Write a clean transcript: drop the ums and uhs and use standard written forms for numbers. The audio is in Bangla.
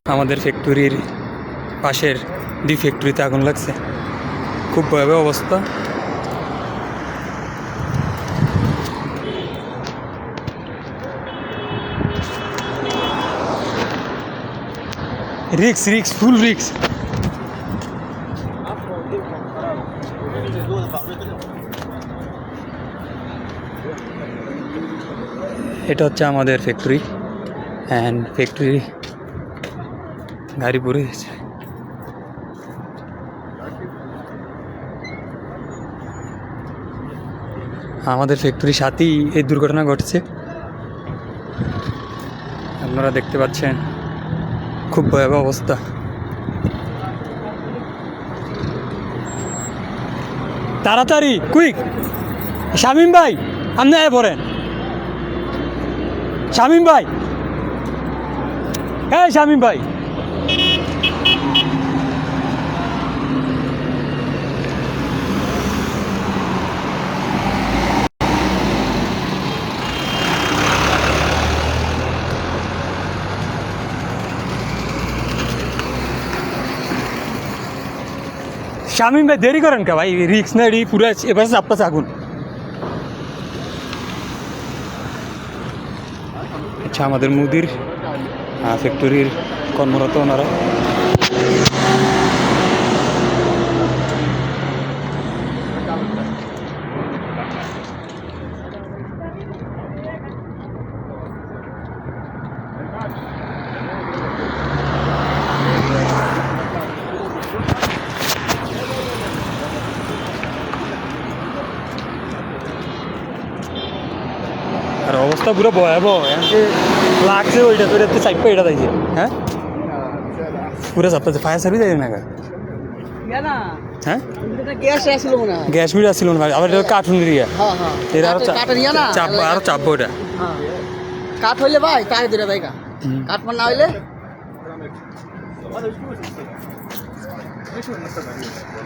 আমাদের ফ্যাক্টরির পাশের দুই ফ্যাক্টরিতে আগুন লাগছে, খুব ভয়াবহ অবস্থা। রিক্স রিক্স ফুল রিক্স। এটা হচ্ছে আমাদের ফ্যাক্টরি অ্যান্ড ফ্যাক্টরি গাড়ি পুড়ে গেছে। আমাদের ফ্যাক্টরির সাথেই এই দুর্ঘটনা ঘটছে, আপনারা দেখতে পাচ্ছেন, খুব ভয়াবহ অবস্থা। তাড়াতাড়ি কুইক, শামীম ভাই আপনি আয় পড়েন। শামীম ভাই, হ্যাঁ শামীম ভাই, শামীম ভাই দেরি করেন কে ভাই, রিক্স না এডি পুরো এবার চাপটা আগুন। আচ্ছা, আমাদের মুদির ফ্যাক্টরির কর্মরত ওনারা। আর অবস্থা পুরো ভয়াবহ, লাগছে ওইটা তো এটা চাইপা এটা দেখি। হ্যাঁ পুরো চাপটা ফায়ার সার্ভিস যাই না। হ্যাঁ গ্যাস মিট আসছিল না, আবার এটা কার্টুন এরিয়া, এর আরো চাপ আরো চাপবো এটা। কাঠ হইলে ভাই তাই দিলে ভাই কাঠ না হইলে